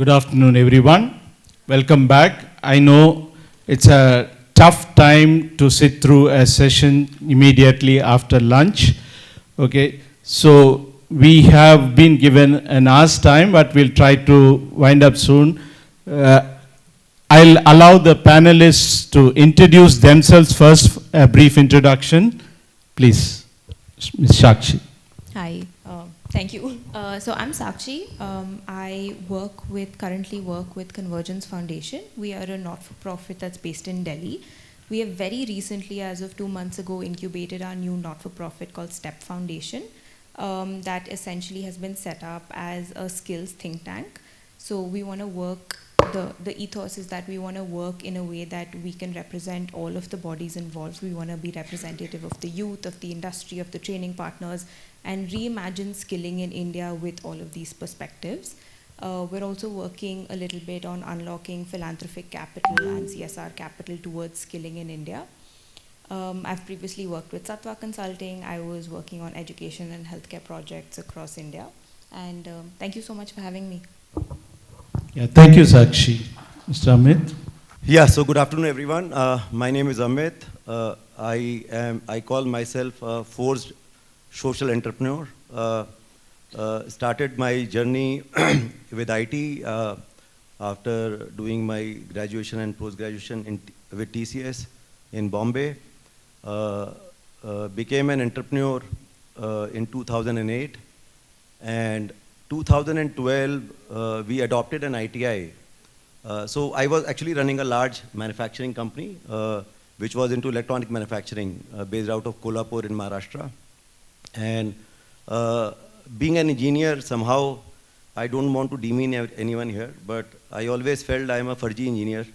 Good afternoon, everyone. Welcome back. I know it's a tough time to sit through a session immediately after lunch. Okay, so we have been given an hour's time, but we'll try to wind up soon. I'll allow the panelists to introduce themselves first, a brief introduction. Please, Ms. Sakshi. Hi, thank you. So I'm Sakshi. I currently work with Convergence Foundation. We are a not-for-profit that's based in Delhi. We have very recently, as of 2 months ago, incubated our new not-for-profit called STEP Foundation that essentially has been set up as a skills think tank. So we want to work, the ethos is that we want to work in a way that we can represent all of the bodies involved. We want to be representative of the youth, of the industry, of the training partners, and reimagine skilling in India with all of these perspectives. We're also working a little bit on unlocking philanthropic capital and CSR capital towards skilling in India. I've previously worked with Sattva Consulting. I was working on education and healthcare projects across India. And thank you so much for having me. Yeah, thank you, Sakshi. Mr. Amit. Yeah, so good afternoon, everyone. My name is Amit. I call myself a forced social entrepreneur. Started my journey with IT after doing my graduation and post-graduation with TCS in Bombay. Became an entrepreneur in 2008, and 2012 we adopted an ITI. So I was actually running a large manufacturing company which was into electronic manufacturing based out of Kolhapur in Maharashtra. And being an engineer, somehow, I don't want to demean anyone here, but I always felt I am a Farji engineer,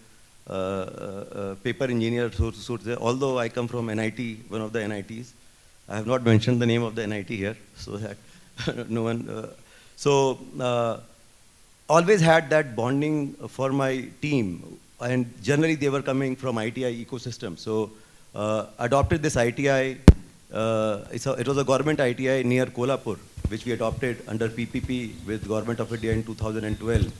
paper engineer, so to say, although I come from NIT, one of the NITs. I have not mentioned the name of the NIT here, so that no one... always had that bonding for my team, and generally they were coming from ITI ecosystem. So adopted this ITI. It was a government ITI near Kolhapur, which we adopted under PPP with Government of India in 2012.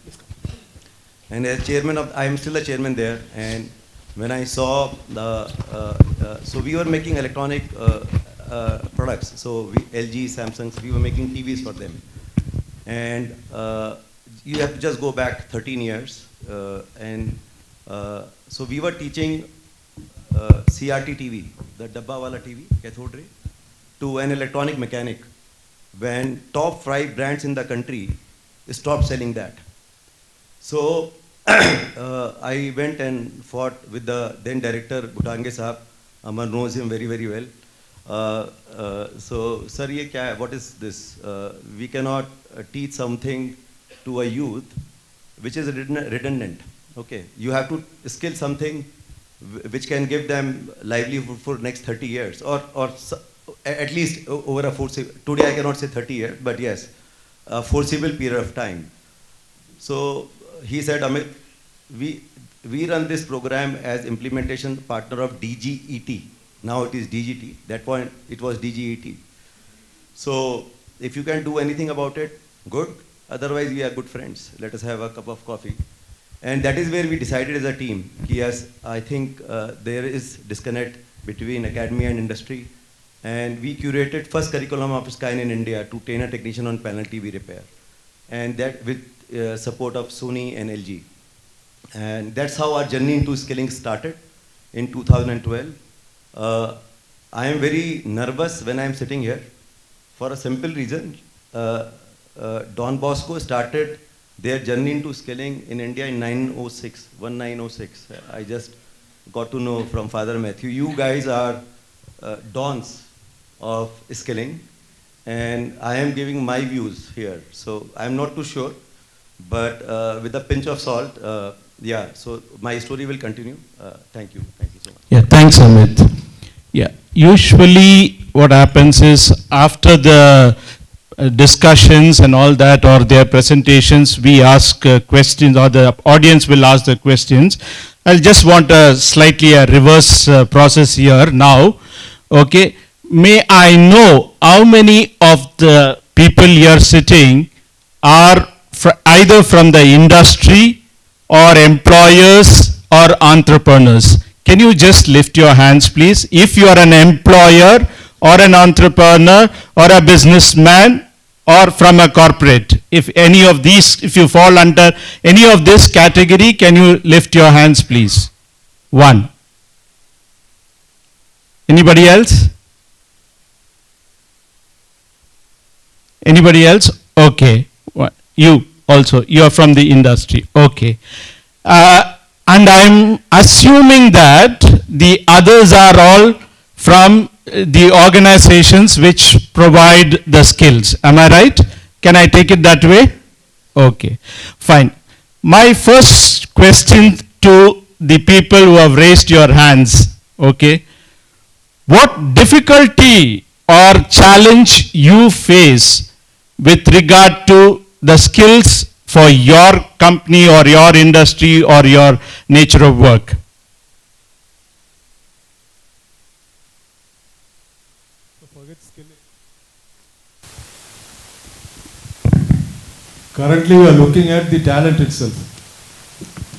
And as chairman I am still a chairman there. And when I saw so we were making electronic products. So LG, Samsung, we were making TVs for them. And you have to just go back 13 years. So we were teaching CRT TV, the Dabba Wala TV, cathode ray, to an electronic mechanic when top 5 brands in the country stopped selling that. So I went and fought with the then director, Bhutange Sahab. Aman knows him very, very well. So, sir, what is this? We cannot teach something to a youth which is redundant. Okay, you have to skill something which can give them livelihood for next 30 years, or at least over a foreseeable, today I cannot say 30 years, but yes, a foreseeable period of time. So he said, Amit, we run this program as implementation partner of DGET. Now it is DGT. That point it was DGET. So if you can do anything about it, good. Otherwise we are good friends. Let us have a cup of coffee. And that is where we decided as a team, yes, I think there is disconnect between academia and industry. And we curated first curriculum of its kind in India to train a technician on panel TV repair. And that with support of Sony and LG. And that's how our journey into skilling started in 2012. I am very nervous when I am sitting here for a simple reason. Don Bosco started their journey into skilling in India in 1906. I just got to know from Father Matthew. You guys are dons of skilling, and I am giving my views here. So I'm not too sure, but with a pinch of salt, yeah, so my story will continue. Thank you so much. Yeah, thanks, Amit. Yeah, usually what happens is after the discussions and all that, or their presentations, we ask questions, or the audience will ask the questions. I'll just want a slightly reverse process here now. Okay, may I know how many of the people here sitting are either from the industry or employers or entrepreneurs? Can you just lift your hands, please? If you are an employer or an entrepreneur or a businessman or from a corporate, if any of these, if you fall under any of this category, can you lift your hands, please? One. Anybody else? Anybody else? Okay. You also, you are from the industry. Okay. And I'm assuming that the others are all from the organizations which provide the skills. Am I right? Can I take it that way? Okay. Fine. My first question to the people who have raised your hands, okay, what difficulty or challenge you face with regard to the skills for your company or your industry or your nature of work? Currently, we are looking at the talent itself.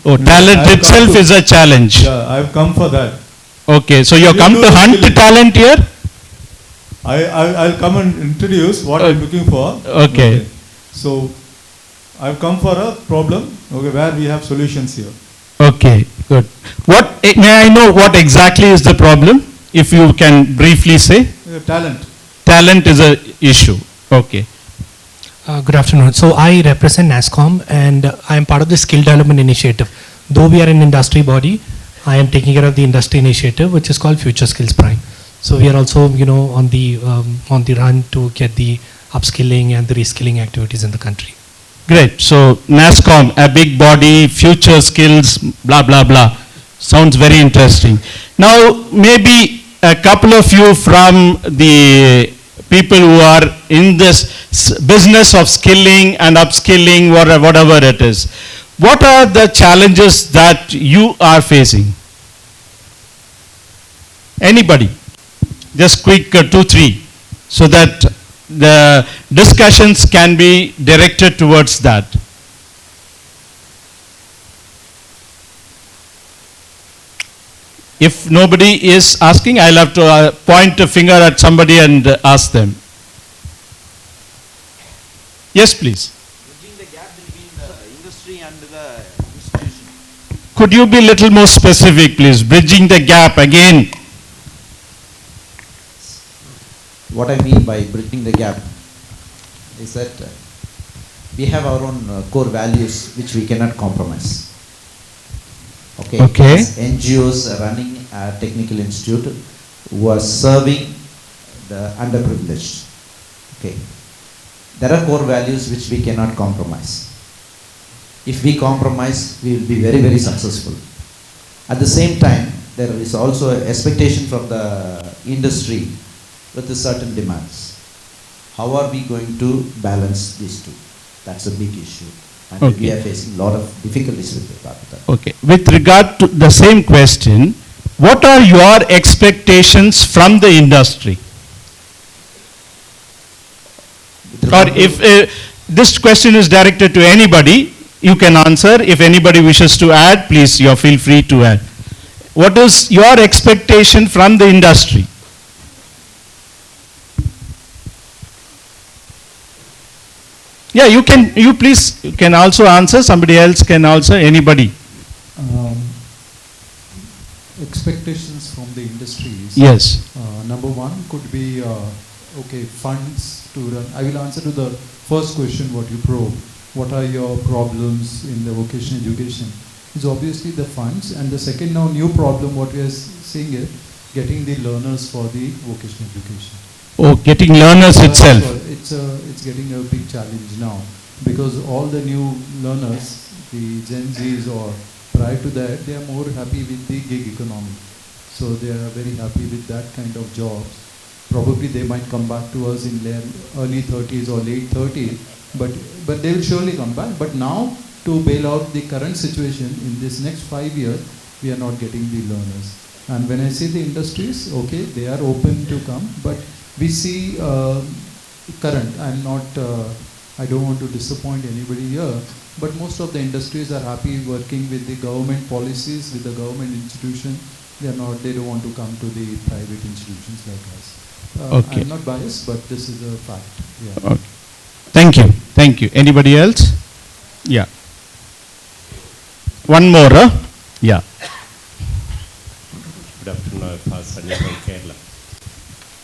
Oh, talent I've come itself to- is a challenge. Yeah, I've come for that. Okay, so you You come do to the hunt skilling. talent here? I'll come and introduce what I'm looking for. Okay. So, I've come for a problem, okay, where we have solutions here. Okay, good. May I know what exactly is the problem? If you can briefly say. Talent. Talent is a issue. Okay. Good afternoon. So I represent NASCOM and I am part of the skill development initiative. Though we are an industry body, I am taking care of the industry initiative, which is called Future Skills Prime. So we are also, on the run to get the upskilling and the reskilling activities in the country. Great. So NASCOM, a big body, future skills, blah, blah, blah. Sounds very interesting. Now, maybe a couple of you from the people who are in this business of skilling and upskilling, whatever it is. What are the challenges that you are facing? Anybody? Just quick 2, 3, so that the discussions can be directed towards that. If nobody is asking, I'll have to point a finger at somebody and ask them. Yes, please. Bridging the gap between the industry and the institution. Could you be a little more specific, please? Bridging the gap again. What I mean by bridging the gap is that we have our own core values which we cannot compromise. Okay. As NGOs running a technical institute who are serving the underprivileged. Okay. There are core values which we cannot compromise. If we compromise, we will be very, very successful. At the same time, there is also an expectation from the industry with certain demands. How are we going to balance these two? That's a big issue. And we Okay. are facing a lot of difficulties with regard to that. Okay. With regard to the same question, what are your expectations from the industry? With Or regard to- if this question is directed to anybody, you can answer. If anybody wishes to add, please, you feel free to add. What is your expectation from the industry? Yeah, you can also answer. Somebody else can also, anybody. Expectations from the industries. Yes. Number one could be, funds to run. I will answer to the first question what you probe. What are your problems in the vocational education? Is obviously the funds, and the second now new problem what we are seeing is getting the learners for the vocational education. Oh, getting learners itself. It's getting a big challenge now because all the new learners, the Gen Zs or prior to that, they are more happy with the gig economy. So they are very happy with that kind of jobs. Probably they might come back to us in their early 30s or late 30s, but they will surely come back. But now to bail out the current situation in this next 5 years, we are not getting the learners. And when I say the industries, okay, they are open to come, but we see current, I'm not I don't want to disappoint anybody here, but most of the industries are happy working with the government policies, with the government institution. They don't want to come to the private institutions like us. Okay. I'm not biased, but this is a fact. Yeah. Okay. Thank you. Thank you. Anybody else? Yeah. One more. Yeah. Good afternoon, I'm Sunny from Kerala.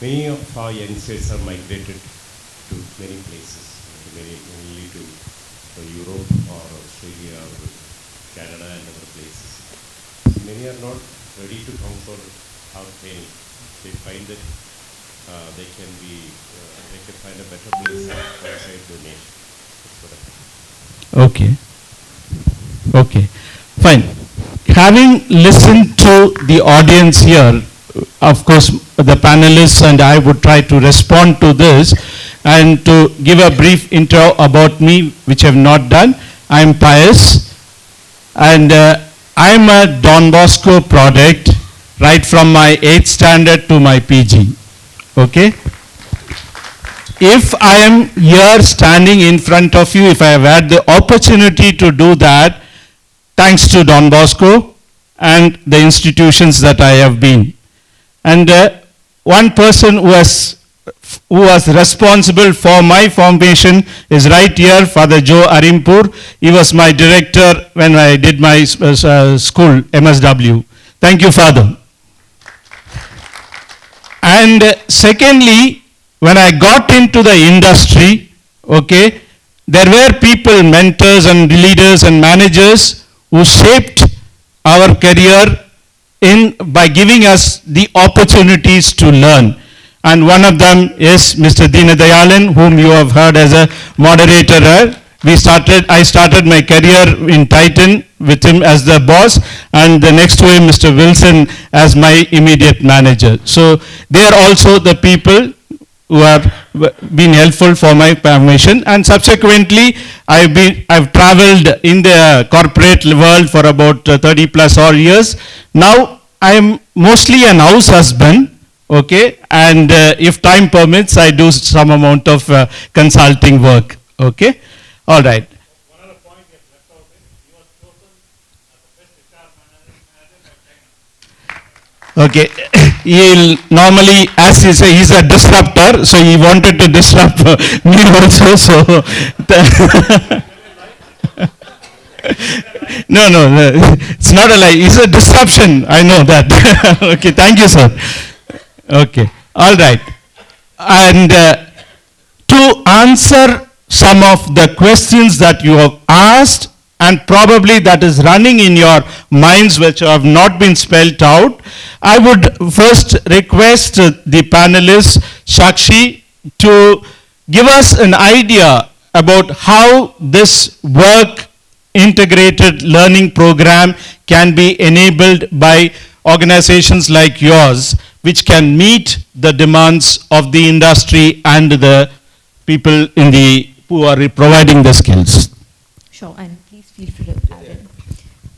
Many of our youngsters are migrated to many places, mainly to Europe or Australia or Canada and other places. Many are not ready to come for our training. They find that they can find a better place outside the nation. That's what I think. Okay. Okay. Fine. Having listened to the audience here, of course, the panelists and I would try to respond to this and to give a brief intro about me, which I have not done. I am Pius, and I am a Don Bosco product right from my 8th standard to my PG. Okay? If I am here standing in front of you, if I have had the opportunity to do that, thanks to Don Bosco and the institutions that I have been. And one person who was responsible for my formation is right here, Father Joe Arimpur. He was my director when I did my school, MSW. Thank you, Father. And secondly, when I got into the industry, okay, there were people, mentors and leaders and managers who shaped our career by giving us the opportunities to learn. And one of them is Mr. Deenadayalan, whom you have heard as a moderator. I started my career in Titan with him as the boss, and the next to him, Mr. Wilson, as my immediate manager. So they are also the people who have been helpful for my formation, and subsequently I've traveled in the corporate world for about 30 plus odd years. Now I am mostly an house husband, okay, and if time permits, I do some amount of consulting work, okay. All right. Okay, he'll normally, as he say, he's a disruptor, so he wanted to disrupt me also, so. No, it's not a lie, it's a disruption, I know that. Okay, thank you, sir. Okay, all right. And to answer some of the questions that you have asked, and probably that is running in your minds which have not been spelled out, I would first request the panelists, Sakshi, to give us an idea about how this work integrated learning program can be enabled by organizations like yours, which can meet the demands of the industry and the people who are providing the skills. Sure, and please feel free to add in.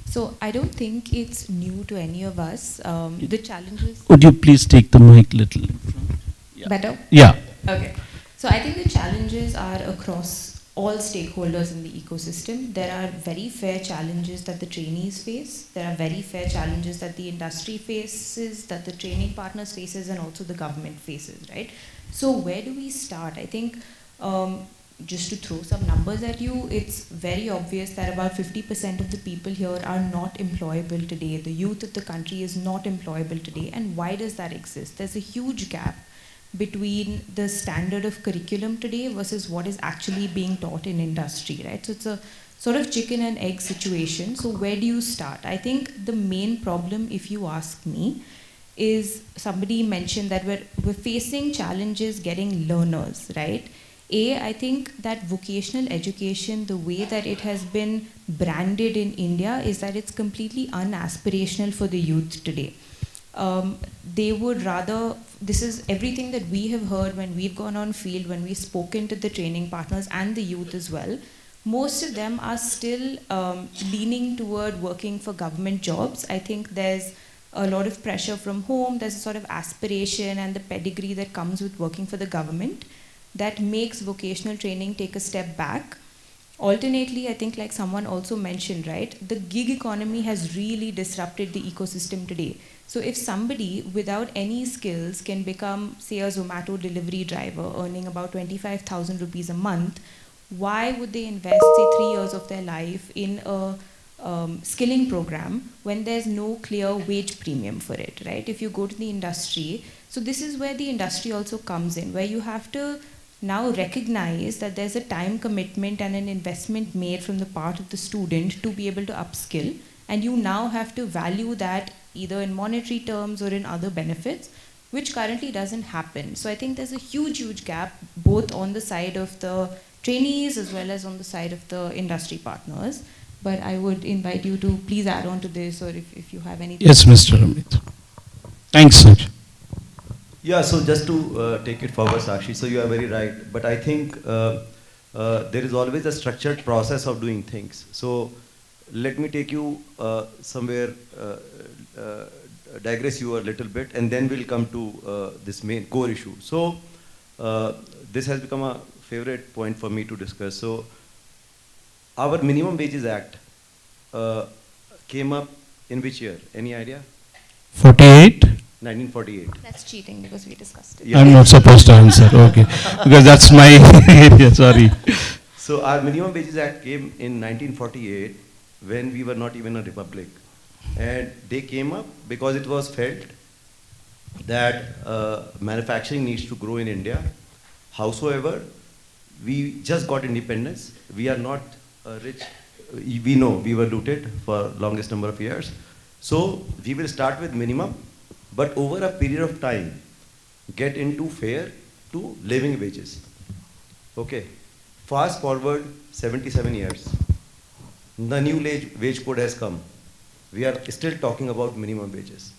So I don't think it's new to any of us. The challenges. Would you please take the mic little? Better? Yeah. Okay. So I think the challenges are across all stakeholders in the ecosystem. There are very fair challenges that the trainees face. There are very fair challenges that the industry faces, that the training partners faces, and also the government faces, right? So where do we start? I think just to throw some numbers at you, it's very obvious that about 50% of the people here are not employable today. The youth of the country is not employable today. And why does that exist? There's a huge gap between the standard of curriculum today versus what is actually being taught in industry, right? So it's a sort of chicken and egg situation. So where do you start? I think the main problem, if you ask me, is somebody mentioned that we're facing challenges getting learners, right? I think that vocational education, the way that it has been branded in India, is that it's completely unaspirational for the youth today. They would rather, this is everything that we have heard when we've gone on field, when we've spoken to the training partners and the youth as well. Most of them are still leaning toward working for government jobs. I think there's a lot of pressure from home. There's a sort of aspiration and the pedigree that comes with working for the government. that makes vocational training take a step back. Alternately, I think like someone also mentioned, right, the gig economy has really disrupted the ecosystem today. So if somebody without any skills can become, say, a Zomato delivery driver earning about 25,000 rupees a month, why would they invest, say, 3 years of their life in a skilling program when there's no clear wage premium for it, right? If you go to the industry, so this is where the industry also comes in, where you have to now recognize that there's a time commitment and an investment made from the part of the student to be able to upskill, and you now have to value that either in monetary terms or in other benefits, which currently doesn't happen. So I think there's a huge gap both on the side of the trainees as well as on the side of the industry partners. But I would invite you to please add on to this, or if you have anything. Yes, Mr. Amit. Thanks, sir. Yeah, so just to take it forward, Sakshi, so you are very right. But I think there is always a structured process of doing things. So let me take you somewhere, digress you a little bit, and then we'll come to this main core issue. So this has become a favorite point for me to discuss. So our Minimum Wages Act came up in which year? Any idea? 48? 1948. That's cheating because we discussed it. Yeah. I'm not supposed to answer, okay. Because that's my area, sorry. So our Minimum Wages Act came in 1948 when we were not even a republic. And they came up because it was felt that manufacturing needs to grow in India. Howsoever, we just got independence. We are not rich. We know we were looted for longest number of years. So we will start with minimum, but over a period of time, get into fair to living wages. Okay. Fast forward 77 years. The new wage code has come. We are still talking about minimum wages.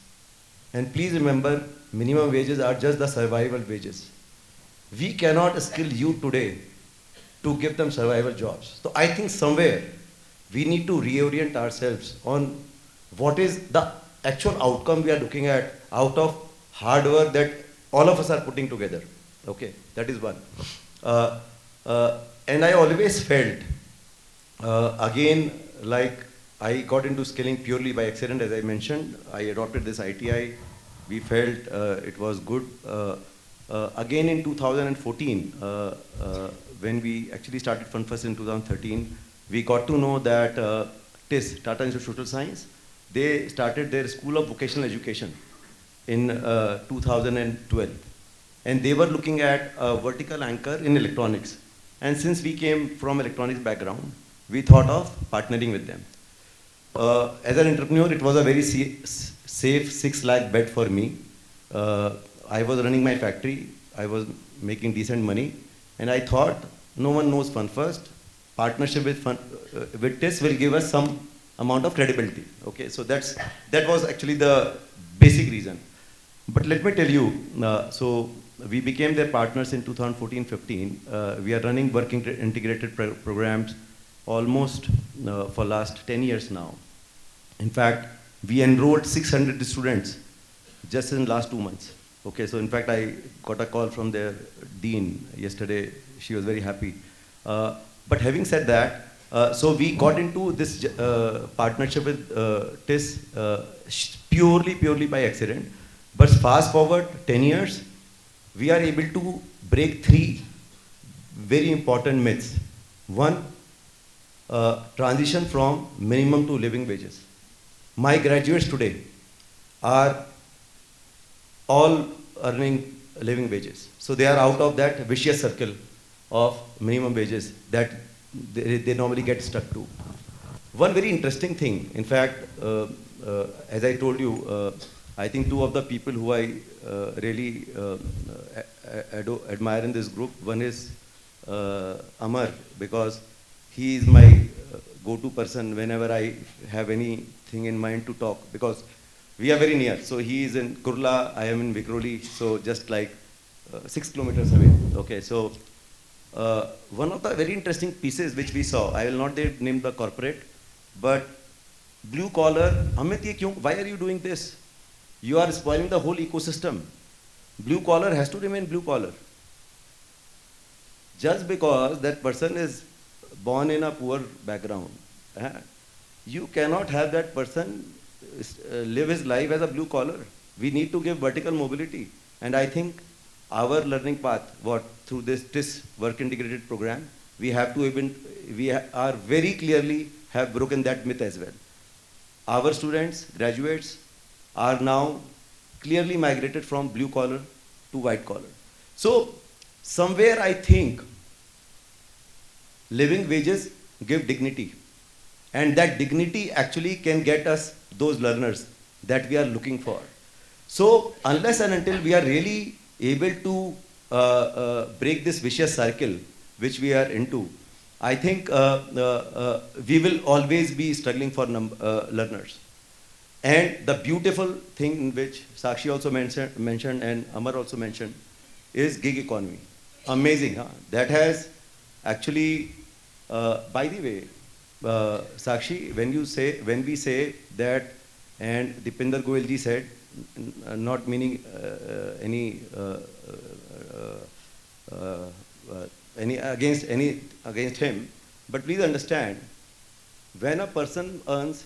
And please remember, minimum wages are just the survival wages. We cannot skill youth today to give them survival jobs. So I think somewhere we need to reorient ourselves on what is the actual outcome we are looking at out of hard work that all of us are putting together. Okay, that is one. And I always felt, again, like I got into skilling purely by accident, as I mentioned. I adopted this ITI. We felt it was good. Again in 2014, when we actually started FundFirst in 2013, we got to know that TIS, Tata Institute of Social Science, they started their School of Vocational Education in 2012. And they were looking at a vertical anchor in electronics. And since we came from electronics background, we thought of partnering with them. As an entrepreneur, it was a very safe 6 lakh bet for me. I was running my factory. I was making decent money. And I thought, no one knows FundFirst. Partnership with TIS will give us some amount of credibility. Okay, so that was actually the basic reason. But let me tell you, so we became their partners in 2014-15. We are running working integrated programs almost for last 10 years now. In fact, we enrolled 600 students just in last 2 months. Okay, so in fact, I got a call from their dean yesterday. She was very happy. But having said that, so we got into this partnership with TIS purely by accident. But fast forward 10 years, we are able to break 3 very important myths. One, transition from minimum to living wages. My graduates today are all earning living wages. So they are out of that vicious circle of minimum wages that they normally get stuck to. One very interesting thing, in fact, as I told you, I think 2 of the people who I really admire in this group, one is Amar, because he is my go-to person whenever I have anything in mind to talk, because we are very near. So he is in Kurla, I am in Vikhroli, so just like 6 kilometers away. Okay, so one of the very interesting pieces which we saw, I will not name the corporate, but blue collar, Amit, why are you doing this? You are spoiling the whole ecosystem. Blue collar has to remain blue collar. just because that person is born in a poor background, eh, you cannot have that person live his life as a blue collar. We need to give vertical mobility. And I think our learning path, through this work integrated program, we have to are very clearly have broken that myth as well. Our students, graduates, are now clearly migrated from blue collar to white collar. So somewhere I think living wages give dignity, and that dignity actually can get us those learners that we are looking for. So unless and until we are really able to break this vicious circle which we are into, I think we will always be struggling for learners. And the beautiful thing which Sakshi also mentioned and Amar also mentioned is gig economy. Amazing, huh? That has actually, by the way, Sakshi, when we say that, and Dipinder Goyal ji said, not meaning any against him, but please understand, when a person earns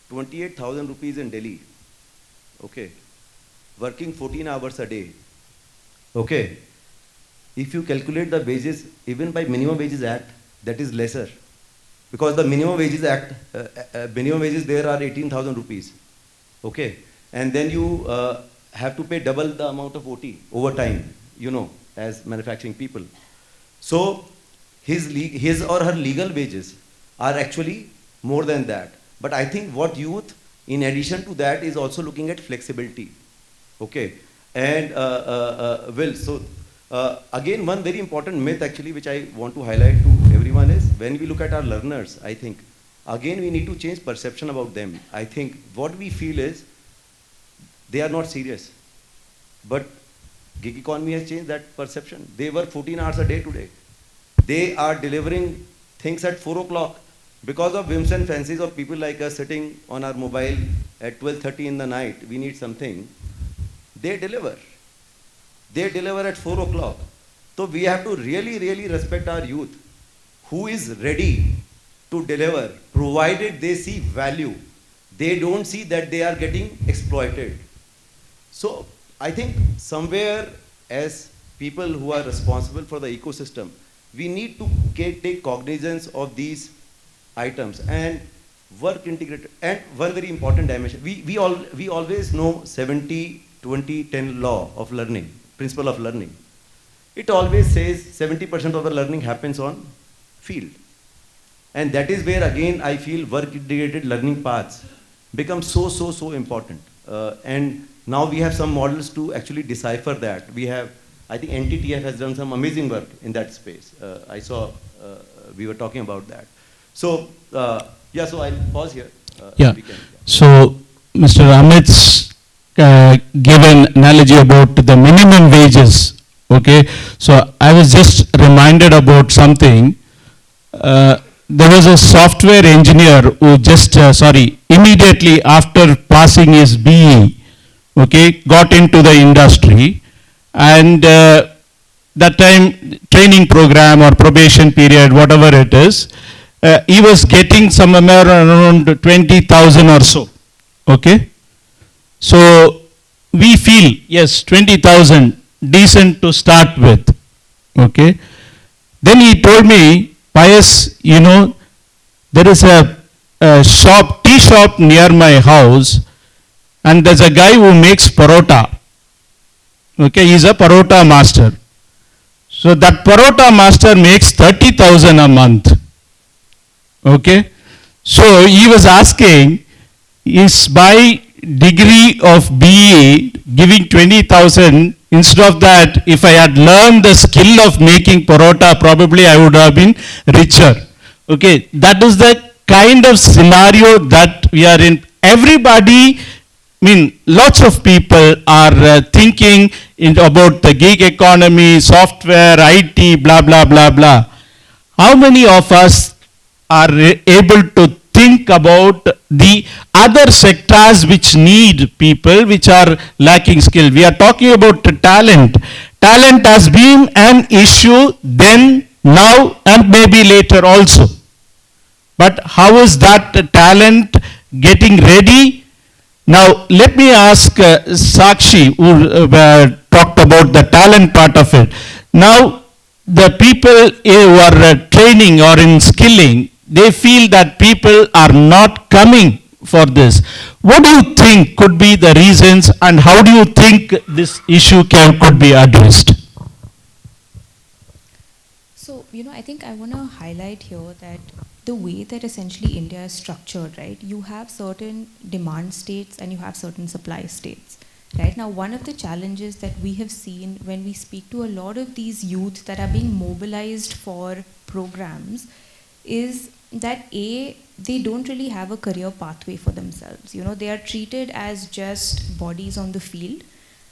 28,000 rupees in Delhi, okay, working 14 hours a day, okay, if you calculate the wages, even by Minimum Wages Act, that is lesser. Because the Minimum Wages Act, minimum wages there are 18,000 rupees, okay, and then you have to pay double the amount of OT overtime, you know, as manufacturing people. So his or her legal wages are actually more than that. But I think what youth, in addition to that, is also looking at flexibility, okay, and again, one very important myth actually which I want to highlight to everyone is, when we look at our learners, I think again we need to change perception about them. I think what we feel is they are not serious, but gig economy has changed that perception. They work 14 hours a day today. They are delivering things at 4 o'clock because of whims and fancies of people like us sitting on our mobile at 12:30 in the night. We need something. They deliver. They deliver at 4 o'clock. So we have to really, really respect our youth who is ready to deliver, provided they see value. They don't see that they are getting exploited. So I think somewhere, as people who are responsible for the ecosystem, we need to take cognizance of these items and work integrated. And one very important dimension, we always know 70-20-10 law of learning, principle of learning. It always says 70% of the learning happens on field. And that is where again I feel work integrated learning paths become so important. And now we have some models to actually decipher that. We have, I think NTTF has done some amazing work in that space. I saw we were talking about that. So yeah, so I'll pause here. Yeah. So Mr. Amit's gave an analogy about the minimum wages. Okay. So I was just reminded about something. There was a software engineer who just, immediately after passing his BE, okay, got into the industry, and that time training program or probation period, whatever it is, he was getting somewhere around 20,000 or so, okay. So we feel, yes, 20,000, decent to start with, okay. Then he told me, Pius, you know, there is a tea shop near my house, and there's a guy who makes parota. Okay, he's a parota master. So that parota master makes 30,000 a month. Okay, so he was asking, is by degree of BE giving 20,000? Instead of that, if I had learned the skill of making parota, probably I would have been richer. Okay, that is the kind of scenario that we are in. Everybody, lots of people are thinking about the gig economy, software, IT, blah, blah, blah, blah. How many of us are able to think about the other sectors which need people, which are lacking skill? We are talking about talent. Talent has been an issue then, now, and maybe later also. But how is that talent getting ready? Now, let me ask Sakshi, who talked about the talent part of it. Now, the people who are training or in skilling, they feel that people are not coming for this. What do you think could be the reasons, and how do you think this issue could be addressed? So, I think I want to highlight here that the way that essentially India is structured, right? You have certain demand states and you have certain supply states, right? Now, one of the challenges that we have seen when we speak to a lot of these youth that are being mobilized for programs is that they don't really have a career pathway for themselves. They are treated as just bodies on the field.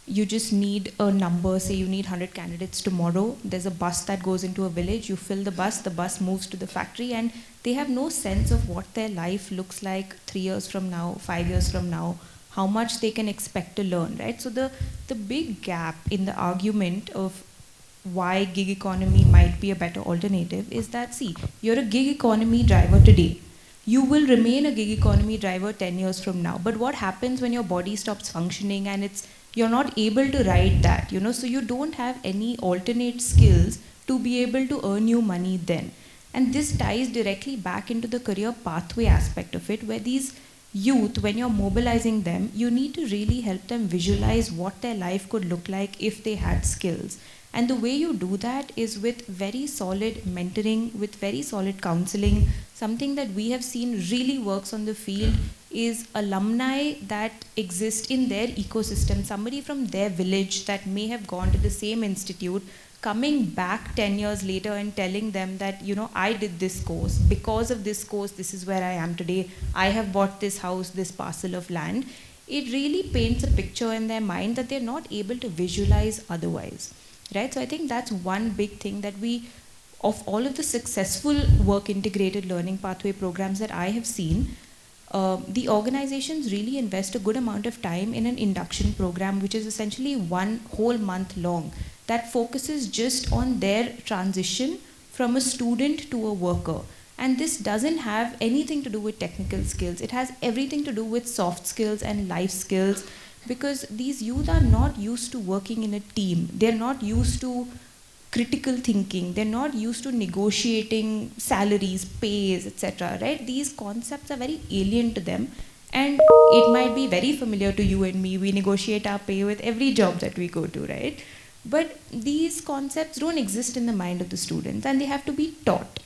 You just need a number, say you need 100 candidates tomorrow. There's a bus that goes into a village, you fill the bus moves to the factory, and they have no sense of what their life looks like 3 years from now, 5 years from now, how much they can expect to learn, right? So the big gap in the argument of why gig economy might be a better alternative is that, see, you're a gig economy driver today. You will remain a gig economy driver 10 years from now. But what happens when your body stops functioning and you're not able to ride that, so you don't have any alternate skills to be able to earn you money then. And this ties directly back into the career pathway aspect of it, where these youth, when you're mobilizing them, you need to really help them visualize what their life could look like if they had skills. And the way you do that is with very solid mentoring, with very solid counseling. Something that we have seen really works on the field is alumni that exist in their ecosystem, somebody from their village that may have gone to the same institute, coming back 10 years later and telling them that, I did this course. Because of this course, this is where I am today. I have bought this house, this parcel of land. It really paints a picture in their mind that they're not able to visualize otherwise. Right? So I think that's one big thing that of all of the successful work integrated learning pathway programs that I have seen, the organizations really invest a good amount of time in an induction program, which is essentially 1 whole month long, that focuses just on their transition from a student to a worker. And this doesn't have anything to do with technical skills. It has everything to do with soft skills and life skills, because these youth are not used to working in a team. They're not used to critical thinking. They're not used to negotiating salaries, pays, etc. Right? These concepts are very alien to them, and it might be very familiar to you and me. We negotiate our pay with every job that we go to, right? But these concepts don't exist in the mind of the students, and they have to be taught,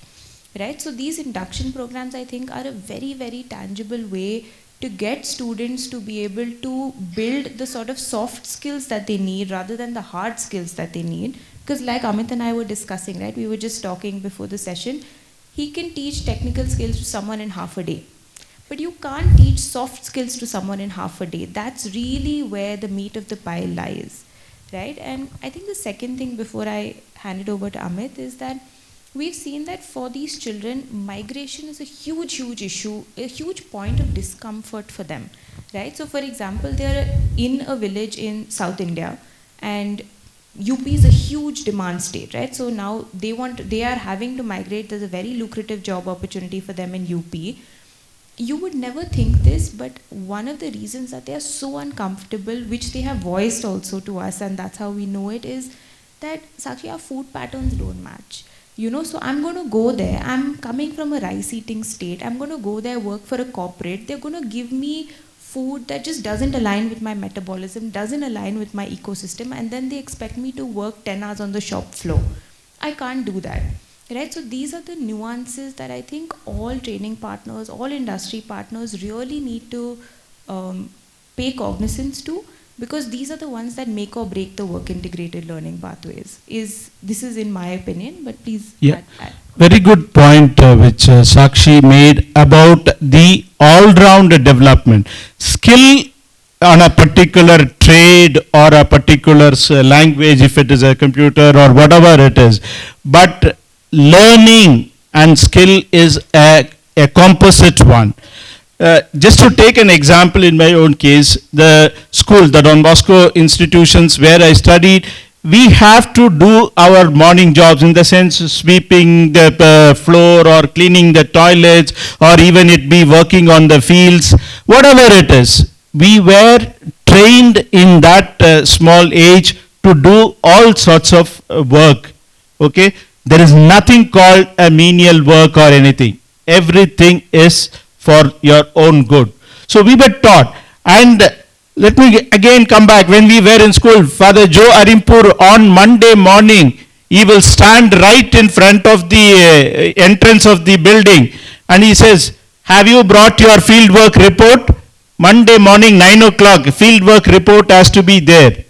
right? So these induction programs, I think, are a very, very tangible way to get students to be able to build the sort of soft skills that they need rather than the hard skills that they need. Because like Amit and I were discussing, right, we were just talking before the session, he can teach technical skills to someone in half a day. But you can't teach soft skills to someone in half a day. That's really where the meat of the pie lies, right? And I think the second thing before I hand it over to Amit is that we've seen that for these children, migration is a huge, huge issue, a huge point of discomfort for them, right? So for example, they're in a village in South India, and UP is a huge demand state, right? So now they are having to migrate. There's a very lucrative job opportunity for them in UP. You would never think this, but one of the reasons that they are so uncomfortable, which they have voiced also to us, and that's how we know it, is that, Sakshi, our food patterns don't match. So I'm going to go there. I'm coming from a rice-eating state. I'm going to go there, work for a corporate. They're going to give me food that just doesn't align with my metabolism, doesn't align with my ecosystem, and then they expect me to work 10 hours on the shop floor. I can't do that, right? So these are the nuances that I think all training partners, all industry partners really need to pay cognizance to, because these are the ones that make or break the work integrated learning pathways. This is in my opinion, but please add. Very good point which Sakshi made about the all-round development. Skill on a particular trade or a particular language, if it is a computer or whatever it is. But learning and skill is a composite one. Just to take an example in my own case, the school, the Don Bosco institutions where I studied, we have to do our morning jobs, in the sense sweeping the floor or cleaning the toilets, or even it be working on the fields, whatever it is. We were trained in that small age to do all sorts of work. Okay? There is nothing called a menial work or anything. Everything is for your own good. So we were taught. And let me again come back. When we were in school, Father Joe Arimpur on Monday morning, he will stand right in front of the entrance of the building, and he says, have you brought your fieldwork report? Monday morning, 9 o'clock, fieldwork report has to be there.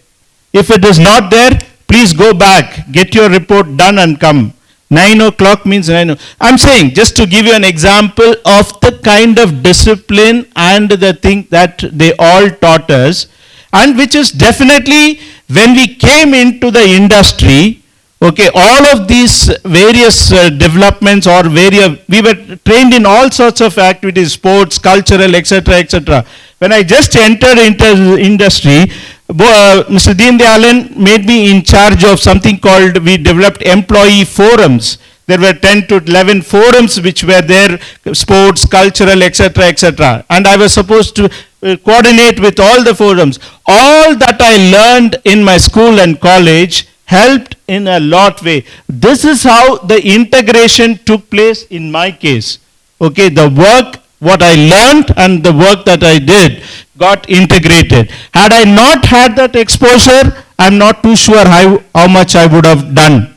If it is not there, please go back, get your report done and come. 9 o'clock means 9. I'm saying, just to give you an example of the kind of discipline and the thing that they all taught us, and which is definitely, when we came into the industry, okay, all of these various developments or we were trained in all sorts of activities, sports, cultural, etc., etc. When I just entered into industry, Mr. Deen Dayalan made me in charge of something called, we developed employee forums. There were 10 to 11 forums which were there, sports, cultural, etc., etc. And I was supposed to coordinate with all the forums. All that I learned in my school and college helped in a lot way. This is how the integration took place in my case. Okay, the work, what I learned and the work that I did got integrated. Had I not had that exposure, I'm not too sure how much I would have done.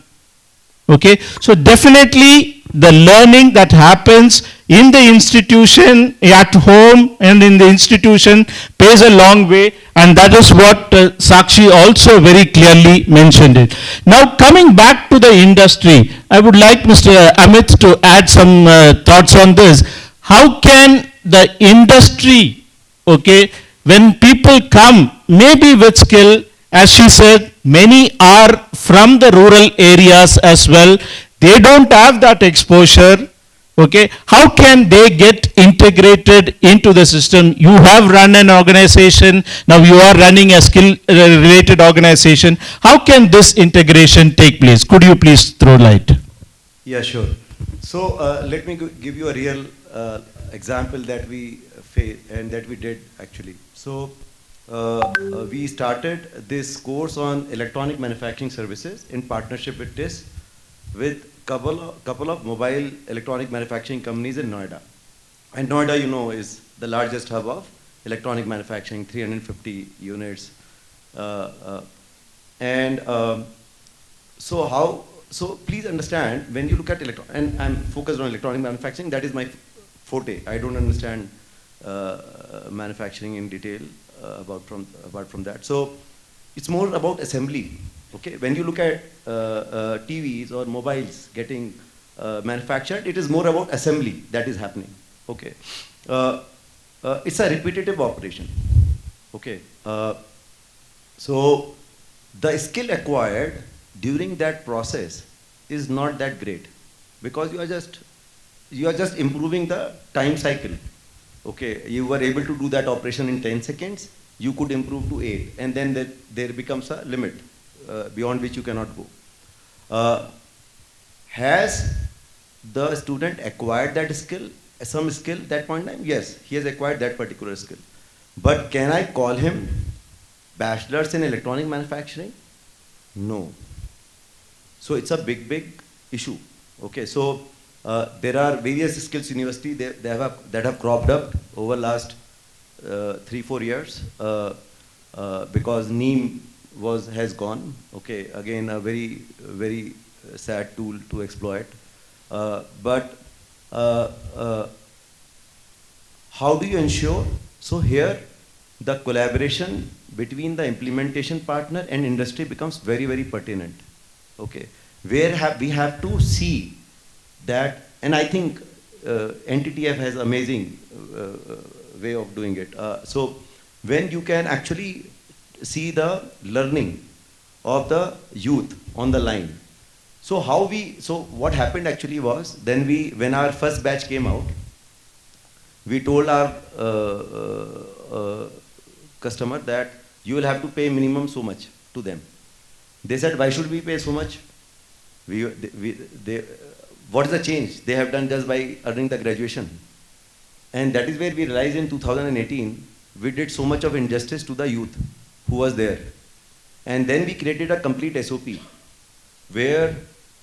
Okay, so definitely the learning that happens in the institution, at home and in the institution pays a long way, and that is what Sakshi also very clearly mentioned it. Now coming back to the industry, I would like Mr. Amit to add some thoughts on this. How can the industry, okay, when people come, maybe with skill, as she said, many are from the rural areas as well, they don't have that exposure, okay, how can they get integrated into the system? You have run an organization, now you are running a skill related organization. How can this integration take place? Could you please throw light? Yeah, sure. So let me give you a real example that we faced and that we did actually. So we started this course on electronic manufacturing services in partnership with TIS, with couple of mobile electronic manufacturing companies in Noida. And Noida, you know, is the largest hub of electronic manufacturing, 350 units. So please understand, when you look at and I'm focused on electronic manufacturing, that is my forte. I don't understand manufacturing in detail apart from that. So it's more about assembly. Okay, when you look at TVs or mobiles getting manufactured, it is more about assembly that is happening. Okay, it's a repetitive operation. Okay, so the skill acquired during that process is not that great, because you are just improving the time cycle. Okay, you were able to do that operation in 10 seconds, you could improve to 8, and then there becomes a limit beyond which you cannot go. Has the student acquired that skill, some skill at that point in time? Yes, he has acquired that particular skill. But can I call him bachelor's in electronic manufacturing? No. So it's a big issue. Okay, so there are various skills university that have cropped up over last 3-4 years because NEEM has gone. Okay, again a very sad tool to exploit. But how do you ensure? So here the collaboration between the implementation partner and industry becomes very pertinent. Okay, where we have to see that, and I think NTTF has amazing way of doing it. So when you can actually see the learning of the youth on the line. So what happened actually was, when our first batch came out, we told our customer that you will have to pay minimum so much to them. They said, why should we pay so much? What is the change they have done just by earning the graduation? And that is where we realized in 2018, we did so much of injustice to the youth who was there. And then we created a complete SOP where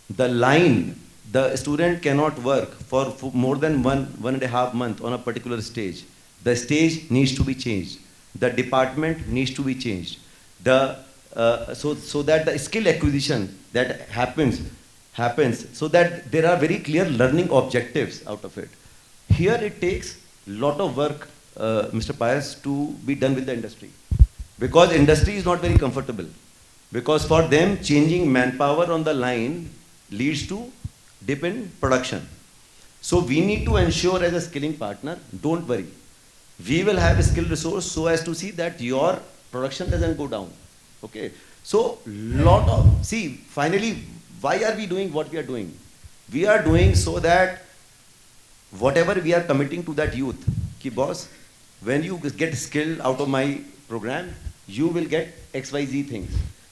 the student cannot work for more than 1.5 months on a particular stage. The stage needs to be changed. The department needs to be changed. So that the skill acquisition that happens so that there are very clear learning objectives out of it. Here it takes a lot of work, Mr. Pius, to be done with the industry. Because industry is not very comfortable. Because for them, changing manpower on the line leads to dip in production. So we need to ensure as a skilling partner, don't worry. We will have a skill resource so as to see that your production doesn't go down. Okay. So finally, why are we doing what we are doing? We are doing so that whatever we are committing to that youth, ki boss, when you get skill out of my program, you will get XYZ things.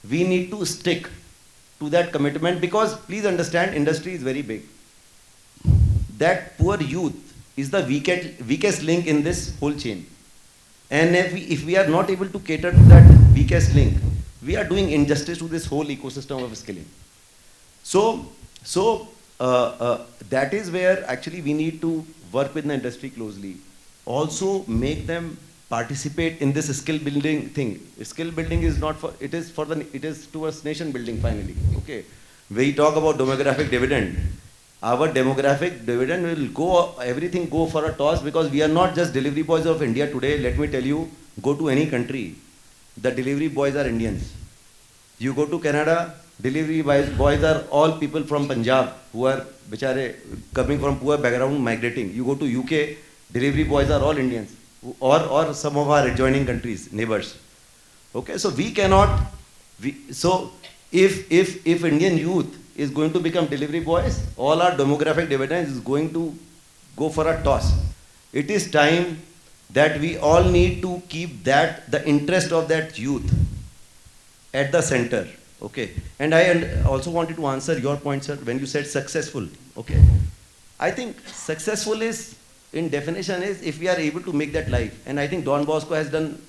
We need to stick to that commitment because please understand, industry is very big. That poor youth is the weakest link in this whole chain. And if we are not able to cater to that weakest link, we are doing injustice to this whole ecosystem of skilling. So that is where actually we need to work with the industry closely. Also make them participate in this skill building thing. Skill building is not for, it is towards nation building finally. Okay. We talk about demographic dividend. Our demographic dividend will everything go for a toss because we are not just delivery boys of India today. Let me tell you, go to any country, the delivery boys are Indians. You go to Canada, delivery boys are all people from Punjab who are coming from poor background migrating. You go to UK, delivery boys are all Indians or some of our adjoining countries, neighbors. Okay, so we cannot, so if Indian youth is going to become delivery boys, all our demographic dividends is going to go for a toss. It is time that we all need to keep the interest of that youth at the center. Okay, and I also wanted to answer your point, sir, when you said successful. Okay, I think successful is, in definition, is if we are able to make that life. And I think Don Bosco has done,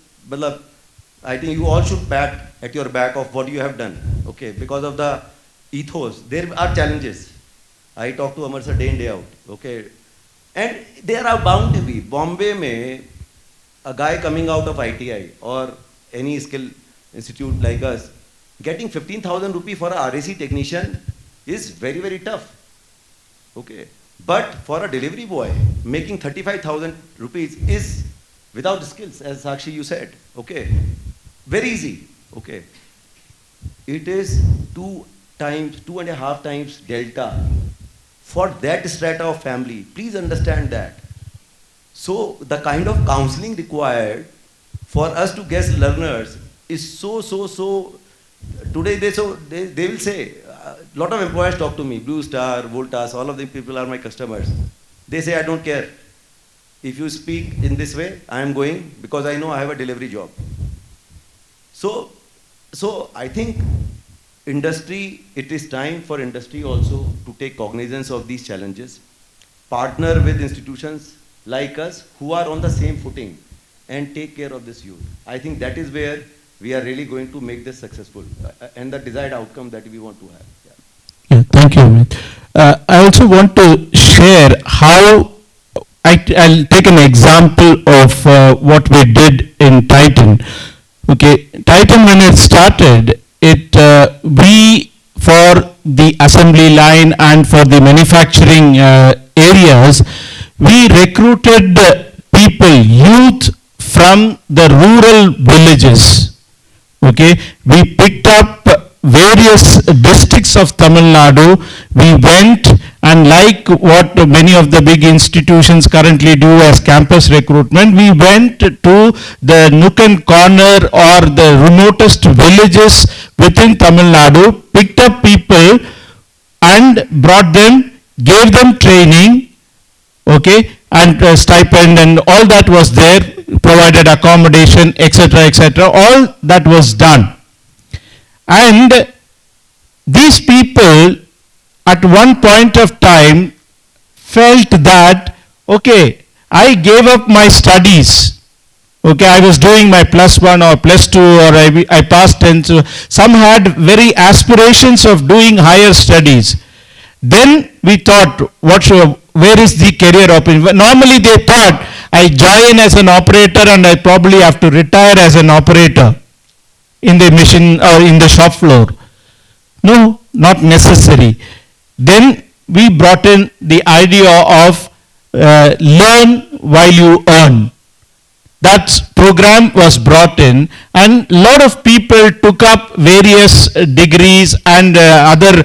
I think you all should pat at your back of what you have done. Okay, because of the ethos, there are challenges. I talk to Amar sir day in, day out. Okay, and there are bound to be. Bombay mein, a guy coming out of ITI or any skill institute like us, getting 15,000 rupees for a RAC technician is very, very tough. Okay. But for a delivery boy, making 35,000 rupees is without skills, as Sakshi you said. Okay. Very easy. Okay. It is 2.5 times delta for that strata of family. Please understand that. So the kind of counseling required for us to get learners is so. Today they will say, a lot of employers talk to me, Blue Star, Voltas, all of the people are my customers. They say, I don't care. If you speak in this way, I am going because I know I have a delivery job. So I think industry, it is time for industry also to take cognizance of these challenges, partner with institutions like us who are on the same footing and take care of this youth. I think that is where we are really going to make this successful and the desired outcome that we want to have. Yeah, thank you, Amit. I also want to share how, I'll take an example of what we did in Titan. Okay, Titan when it started, we for the assembly line and for the manufacturing areas, we recruited people, youth from the rural villages. Okay, we picked up various districts of Tamil Nadu. We went and like what many of the big institutions currently do as campus recruitment, we went to the nook and corner or the remotest villages within Tamil Nadu, picked up people and brought them, gave them training, okay, and stipend and all that was there, provided accommodation, etc., etc. All that was done. And these people at one point of time felt that, okay, I gave up my studies. Okay, I was doing my +1 or +2 or I passed 10th. So some had very aspirations of doing higher studies. Then we thought, where is the career opportunity? Normally they thought, I join as an operator and I probably have to retire as an operator in the machine or in the shop floor. No, not necessary. Then we brought in the idea of learn while you earn. That program was brought in, and a lot of people took up various degrees and other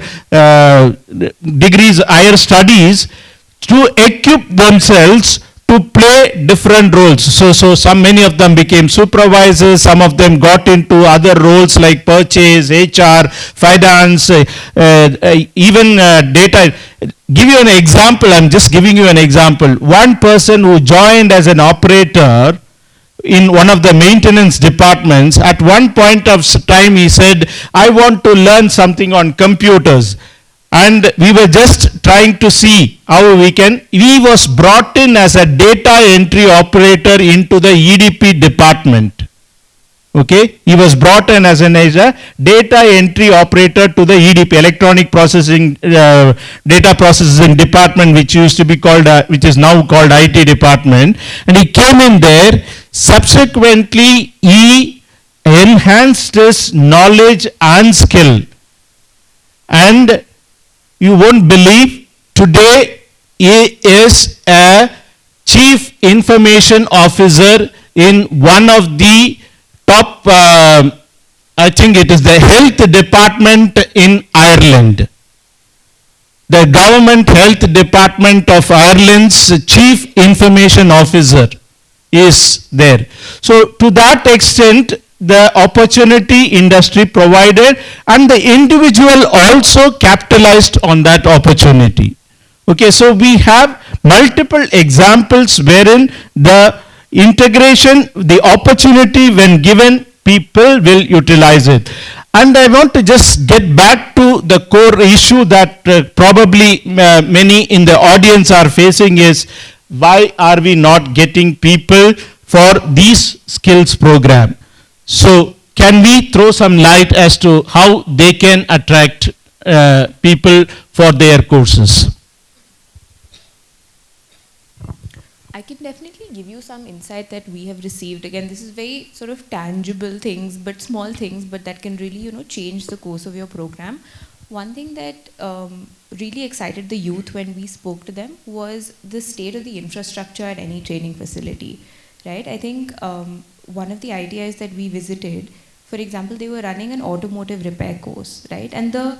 degrees, higher studies, to equip themselves to play different roles. So many of them became supervisors, some of them got into other roles like purchase, HR, finance, even data. Give you an example, I'm just giving you an example. One person who joined as an operator in one of the maintenance departments, at one point of time he said, I want to learn something on computers. And we were just trying to see how we can. He was brought in as a data entry operator into the EDP department. Okay, he was brought in as a data entry operator to the EDP, electronic processing, data processing department, which used to be called, which is now called IT department. And he came in there. Subsequently, he enhanced his knowledge and skill. And you won't believe, today he is a chief information officer in one of the top, I think it is the health department in Ireland. The government health department of Ireland's chief information officer is there. So to that extent, the opportunity industry provided and the individual also capitalized on that opportunity. Okay, so we have multiple examples wherein the integration, the opportunity when given, people will utilize it. And I want to just get back to the core issue that probably many in the audience are facing is, why are we not getting people for these skills program? So can we throw some light as to how they can attract people for their courses? I can definitely give you some insight that we have received. Again, this is very sort of tangible things, but small things, but that can really, change the course of your program. One thing that really excited the youth when we spoke to them was the state of the infrastructure at any training facility, right? I think one of the ideas that we visited, for example, they were running an automotive repair course, right? And the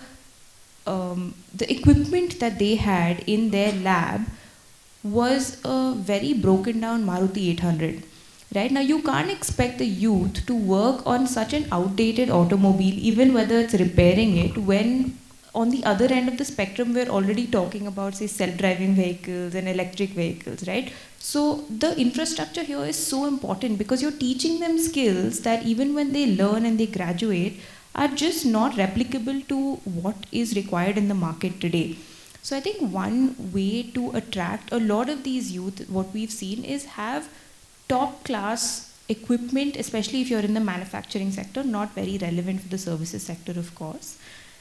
equipment that they had in their lab was a very broken down Maruti 800. Right now, you can't expect the youth to work on such an outdated automobile, even whether it's repairing it, when on the other end of the spectrum, we're already talking about, say, self-driving vehicles and electric vehicles, right? So the infrastructure here is so important because you're teaching them skills that even when they learn and they graduate are just not replicable to what is required in the market today. So I think one way to attract a lot of these youth, what we've seen is have top class equipment, especially if you're in the manufacturing sector, not very relevant for the services sector, of course.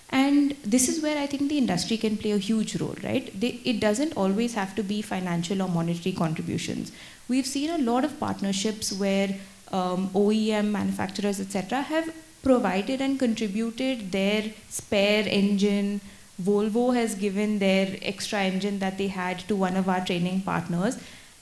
And this is where I think the industry can play a huge role, right? It doesn't always have to be financial or monetary contributions. We've seen a lot of partnerships where OEM manufacturers, etc., have provided and contributed their spare engine. Volvo has given their extra engine that they had to one of our training partners.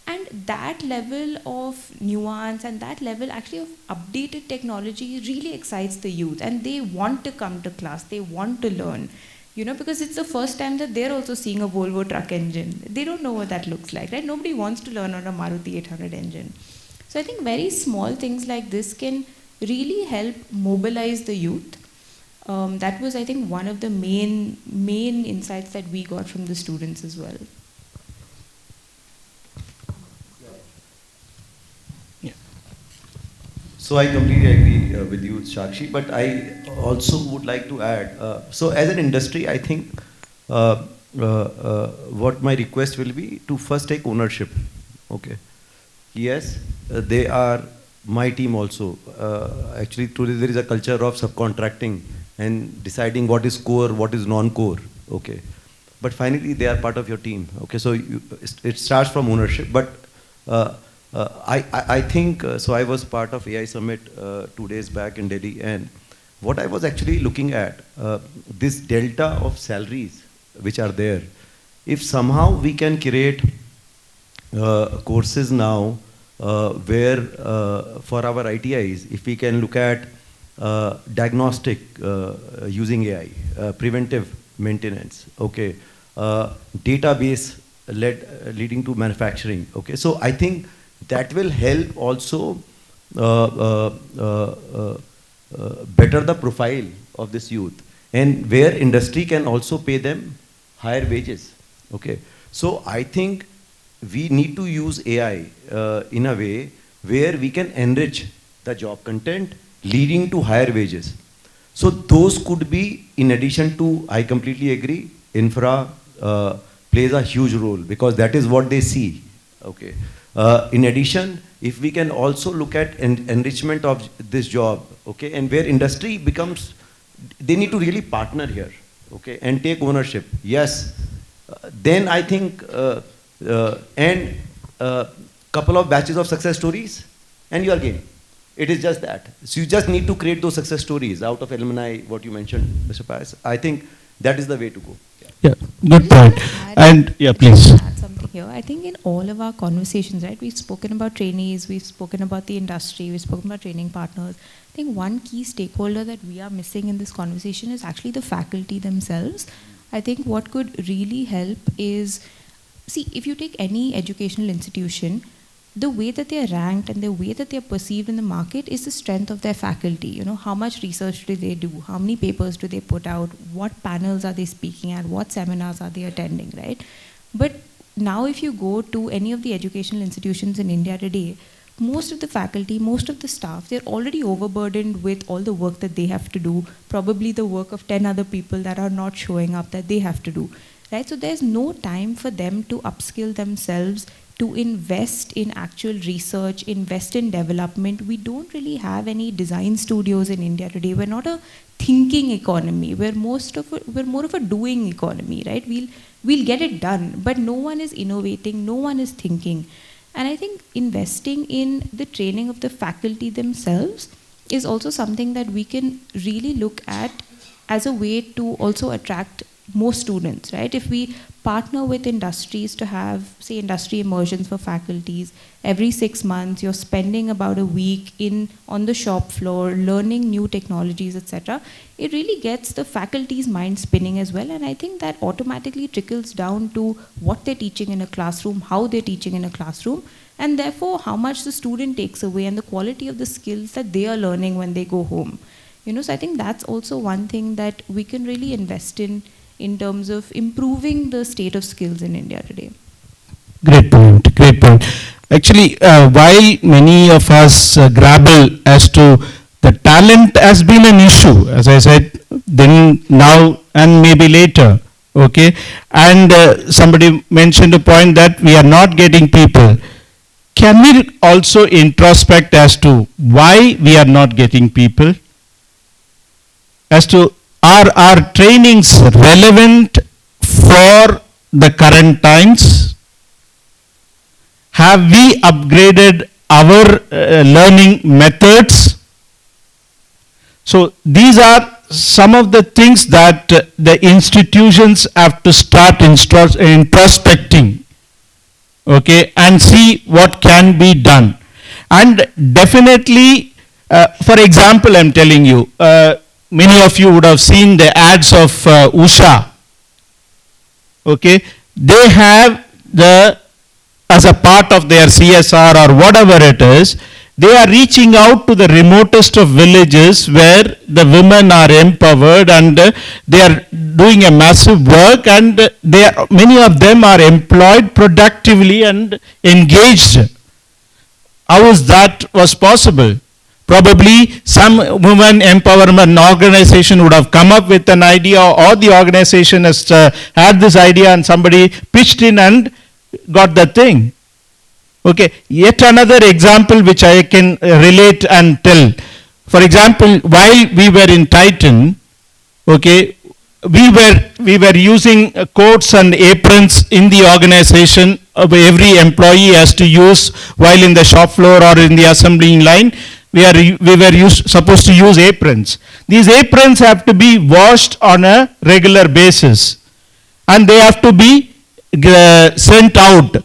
And that level of nuance and that level actually of updated technology really excites the youth, and they want to come to class, they want to learn, because it's the first time that they're also seeing a Volvo truck engine. They don't know what that looks like, right? Nobody wants to learn on a Maruti 800 engine. So I think very small things like this can really help mobilize the youth. That was, I think, one of the main insights that we got from the students as well. So I completely agree with you, Shakshi, but I also would like to add, so as an industry, I think what my request will be to first take ownership, okay? Yes, they are my team also. Actually, today there is a culture of subcontracting and deciding what is core, what is non-core, okay? But finally, they are part of your team, okay? So it starts from ownership, but I think, so I was part of AI Summit 2 days back in Delhi, and what I was actually looking at, this delta of salaries which are there, if somehow we can create courses now where for our ITIs, if we can look at diagnostic using AI, preventive maintenance, okay, database leading to manufacturing, okay. So I think that will help also better the profile of this youth, and where industry can also pay them higher wages, okay. So I think we need to use AI in a way where we can enrich the job content leading to higher wages. So those could be, in addition to, I completely agree, infra plays a huge role because that is what they see, okay. In addition, if we can also look at enrichment of this job, okay, and where industry becomes, they need to really partner here, okay, and take ownership. Yes, then I think, and couple of batches of success stories, and you are game. It is just that. So you just need to create those success stories out of alumni, what you mentioned, Mr. Pius. I think that is the way to go. Yeah, good point. And yeah, please. Add something here. I think in all of our conversations, right, we've spoken about trainees, we've spoken about the industry, we've spoken about training partners. I think one key stakeholder that we are missing in this conversation is actually the faculty themselves. I think what could really help is, see, if you take any educational institution, the way that they are ranked and the way that they are perceived in the market is the strength of their faculty. You know, how much research do they do? How many papers do they put out? What panels are they speaking at? What seminars are they attending, right? But now if you go to any of the educational institutions in India today, most of the faculty, most of the staff, they're already overburdened with all the work that they have to do, probably the work of 10 other people that are not showing up that they have to do, right? So there's no time for them to upskill themselves, to invest in actual research, invest in development. We don't really have any design studios in India today. We're not a thinking economy. We're more of a doing economy, right? We'll get it done, but no one is innovating, no one is thinking. And I think investing in the training of the faculty themselves is also something that we can really look at as a way to also attract more students, right? If we partner with industries to have, say, industry immersions for faculties, every 6 months you're spending about a week on the shop floor, learning new technologies, etc. It really gets the faculty's mind spinning as well, and I think that automatically trickles down to what they're teaching in a classroom, how they're teaching in a classroom, and therefore how much the student takes away and the quality of the skills that they are learning when they go home. You know, so I think that's also one thing that we can really invest in terms of improving the state of skills in India today. Great point, great point. Actually, while many of us grapple as to the talent has been an issue, as I said, then, now, and maybe later, okay? And somebody mentioned a point that we are not getting people. Can we also introspect as to why we are not getting people? As to, are our trainings relevant for the current times? Have we upgraded our learning methods? So these are some of the things that the institutions have to start introspecting, okay, and see what can be done. And definitely, for example, I'm telling you, many of you would have seen the ads of Usha. Okay, they have as a part of their CSR or whatever it is, they are reaching out to the remotest of villages where the women are empowered and they are doing a massive work, and many of them are employed productively and engaged. How is that was possible? Probably some women empowerment organization would have come up with an idea, or the organization has had this idea and somebody pitched in and got the thing. Okay, yet another example which I can relate and tell. For example, while we were in Titan, okay, we were using coats and aprons in the organization. Every employee has to use while in the shop floor or in the assembling line. We were supposed to use aprons. These aprons have to be washed on a regular basis, and they have to be sent out.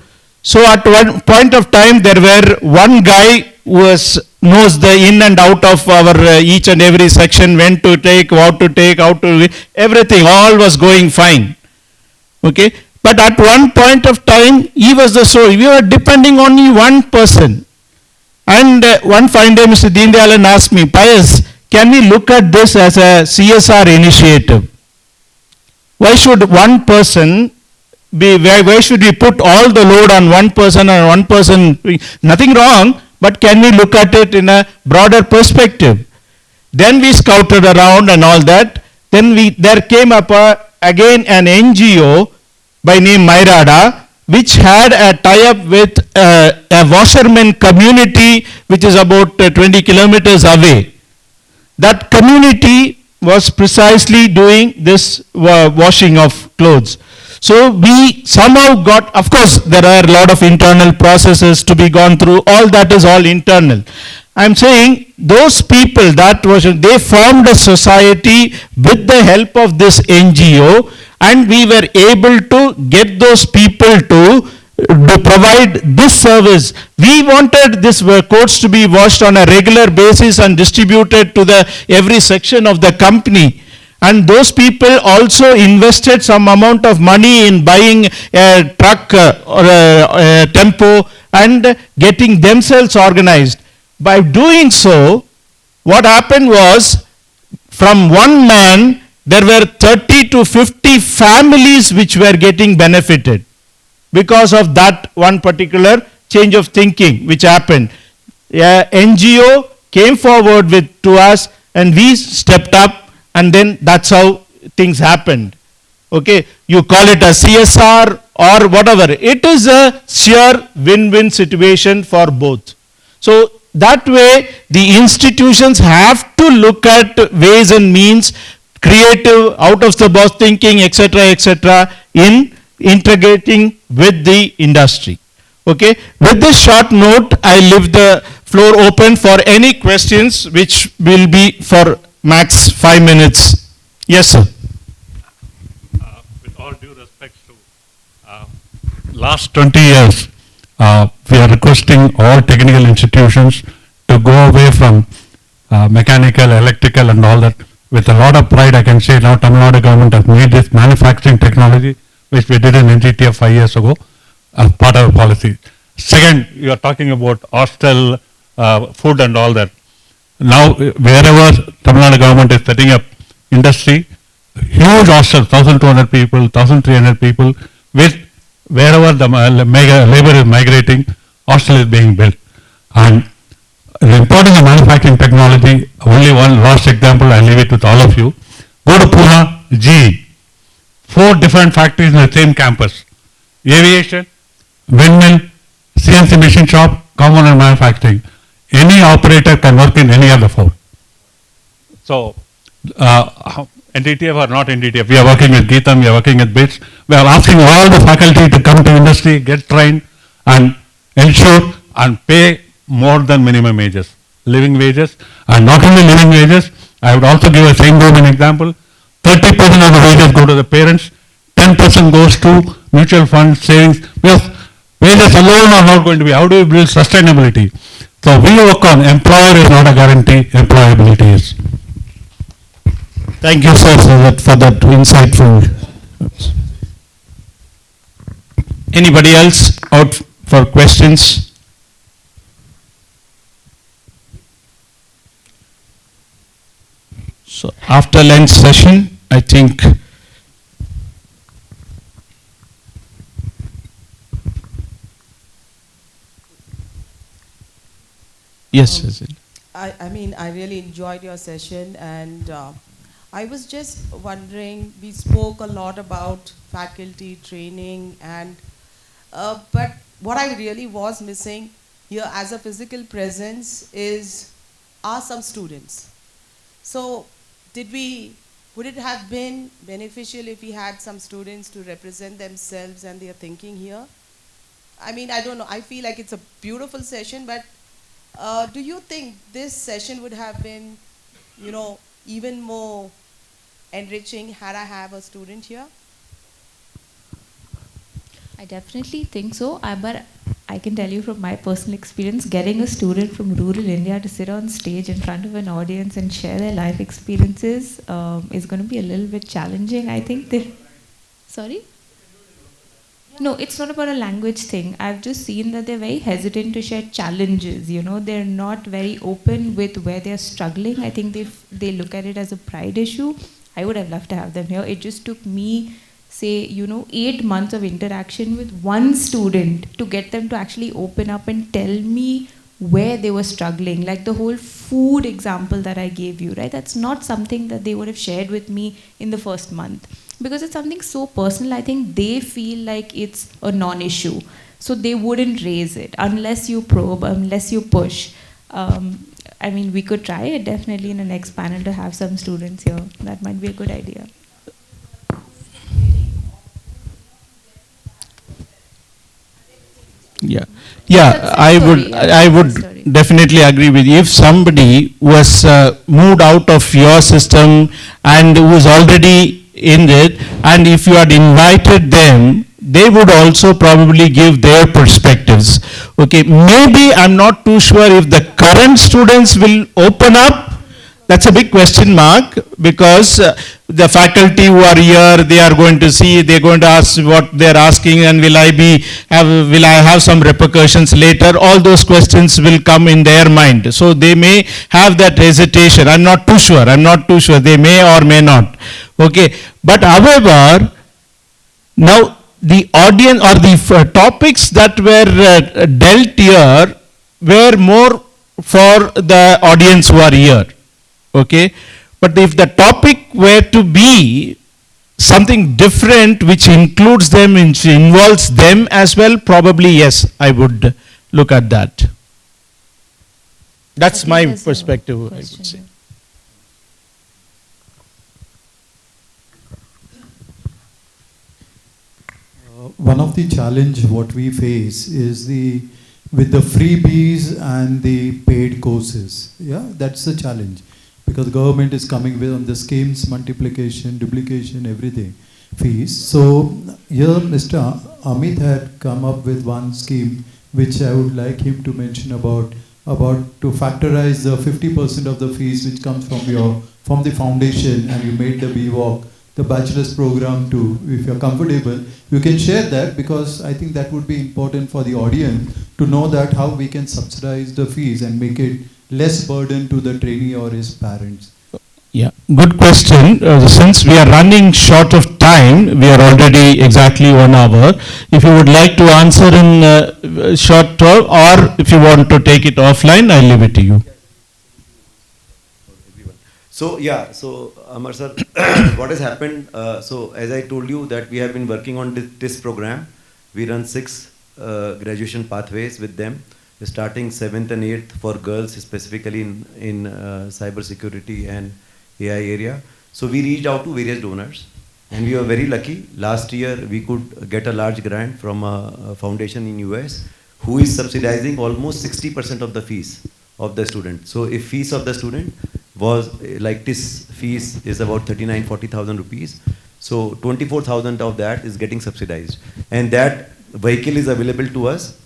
So at one point of time, there were one guy who knows the in and out of our each and every section, when to take, what to take, how to, everything, all was going fine. Okay, but at one point of time, he was the soul. We were depending on only one person. And one fine day, Mr. Deen Dayalan asked me, Pius, can we look at this as a CSR initiative? Why should one person be, why should we put all the load on one person and one person? Nothing wrong, but can we look at it in a broader perspective? Then we scouted around and all that. Then there came up again an NGO by name Myrada, which had a tie-up with a washerman community which is about 20 kilometers away. That community was precisely doing this washing of clothes. So we somehow got, of course, there are a lot of internal processes to be gone through. All that is all internal. I'm saying those people they formed a society with the help of this NGO, and we were able to get those people to provide this service. We wanted this coats to be washed on a regular basis and distributed to every section of the company. And those people also invested some amount of money in buying a truck or a tempo and getting themselves organized. By doing so, what happened was, from one man, there were 30 to 50 families which were getting benefited because of that one particular change of thinking which happened. NGO came forward to us, and we stepped up, and then that's how things happened. Okay, you call it a CSR or whatever. It is a sheer win-win situation for both. So that way, the institutions have to look at ways and means, creative, out-of-the-box thinking, etc., in integrating with the industry. Okay, with this short note, I leave the floor open for any questions, which will be for max 5 minutes. Yes, sir. With all due respect to last 20 years, we are requesting all technical institutions to go away from mechanical, electrical and all that. With a lot of pride, I can say now Tamil Nadu government has made this manufacturing technology, which we did in NGTF 5 years ago, as part of our policy. Second, you are talking about hostel, food and all that. Now, wherever Tamil Nadu government is setting up industry, huge hostels, 1,200 people, 1,300 people, with wherever the labor is migrating, hostel is being built. And the importance of manufacturing technology, only one last example, I leave it with all of you. Go to Pune, GE, 4 different factories in the same campus. Aviation, windmill, CNC machine shop, component manufacturing. Any operator can work in any of the 4. So, NDTF or not NDTF, we are working with Geetham, we are working with BITS. We are asking all the faculty to come to industry, get trained and ensure and pay more than minimum wages, living wages. And not only living wages, I would also give a St. Domingue example. 30% of the wages go to the parents, 10% goes to mutual funds, savings, because wages alone are not going to be. How do we build sustainability? So we work on employer is not a guarantee, employability is. Thank you, sir, for that insightful. Anybody else out for questions? So after lunch session, I think yes, Cecil. I mean, I really enjoyed your session, and I was just wondering, we spoke a lot about faculty training, and but what I really was missing here as a physical presence are some students. So would it have been beneficial if we had some students to represent themselves and their thinking here? I mean, I don't know, I feel like it's a beautiful session, but do you think this session would have been, even more enriching had I have a student here? I definitely think so, but I can tell you from my personal experience, getting a student from rural India to sit on stage in front of an audience and share their life experiences is going to be a little bit challenging. I think sorry? No, it's not about a language thing. I've just seen that they're very hesitant to share challenges, they're not very open with where they're struggling. I think they look at it as a pride issue. I would have loved to have them here. It just took me, say, 8 months of interaction with one student to get them to actually open up and tell me where they were struggling. Like the whole food example that I gave you, right? That's not something that they would have shared with me in the first month. Because it's something so personal, I think they feel like it's a non-issue. So they wouldn't raise it unless you probe, unless you push. I mean, we could try it definitely in the next panel to have some students here. That might be a good idea. Yeah, Sorry. I would Sorry. definitely agree with you. If somebody was moved out of your system and was already in it, and if you had invited them, they would also probably give their perspectives. Okay, maybe I'm not too sure if the current students will open up. That's a big question mark, because the faculty who are here, they are going to see, they're going to ask what they're asking, and will I have some repercussions later? All those questions will come in their mind. So they may have that hesitation. I'm not too sure. They may or may not. Okay. But however, now the audience or the topics that were dealt here were more for the audience who are here. Okay, but if the topic were to be something different which includes them, which involves them as well, probably yes, I would look at that. That's my there's a perspective, I question would say. here. One of the challenge what we face is with the freebies and the paid courses. Yeah, that's the challenge, because the government is coming with on the schemes, multiplication, duplication, everything, fees. So here Mr. Amit had come up with one scheme which I would like him to mention about to factorize the 50% of the fees which comes from the foundation, and you made the BWalk, the bachelor's program too. If you're comfortable, you can share that, because I think that would be important for the audience to know that how we can subsidize the fees and make it less burden to the trainee or his parents. Yeah, good question. Since we are running short of time, we are already exactly 1 hour. If you would like to answer in short term, or if you want to take it offline, I'll leave it to you. So Amar sir, what has happened? So as I told you that we have been working on this program. We run 6 graduation pathways with them, starting 7th and 8th for girls, specifically in cyber security and AI area. So we reached out to various donors, and we were very lucky. Last year we could get a large grant from a foundation in US who is subsidizing almost 60% of the fees of the student. So if fees of the student was like this fees is about 39,000-40,000 rupees. So 24,000 of that is getting subsidized, and that vehicle is available to us.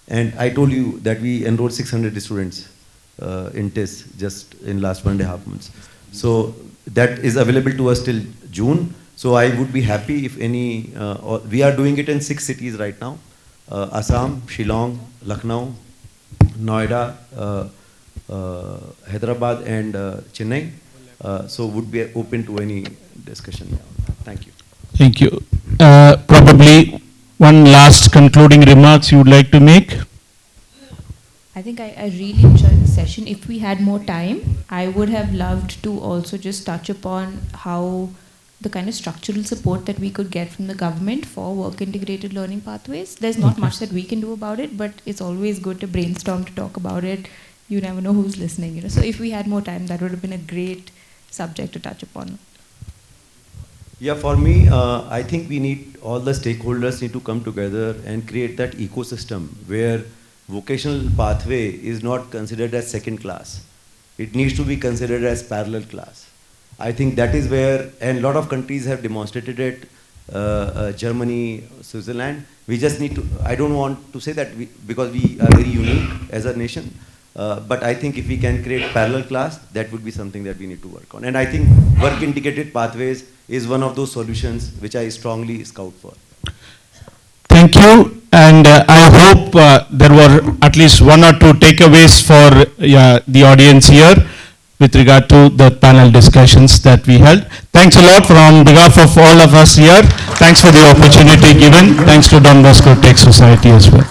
And I told you that we enrolled 600 students in TIS just in last 1.5 months. So that is available to us till June. So I would be happy if any, we are doing it in 6 cities right now: Assam, Shillong, Lucknow, Noida, Hyderabad, and Chennai. So would be open to any discussion. Thank you. Thank you. Probably one last concluding remarks you would like to make? I think I really enjoyed the session. If we had more time, I would have loved to also just touch upon how the kind of structural support that we could get from the government for work integrated learning pathways. There's not much that we can do about it, but it's always good to brainstorm, to talk about it. You never know who's listening, you know. So if we had more time, that would have been a great subject to touch upon. Yeah, for me, I think we need, all the stakeholders need to come together and create that ecosystem where vocational pathway is not considered as second class. It needs to be considered as parallel class. I think that is where, and a lot of countries have demonstrated it, Germany, Switzerland. We just need to, I don't want to say that because we are very unique as a nation, but I think if we can create parallel class, that would be something that we need to work on. And I think work integrated pathways is one of those solutions which I strongly scout for. Thank you, and I hope there were at least one or two takeaways for the audience here with regard to the panel discussions that we held. Thanks a lot from behalf of all of us here. Thanks for the opportunity given. Thanks to Don Bosco Tech Society as well.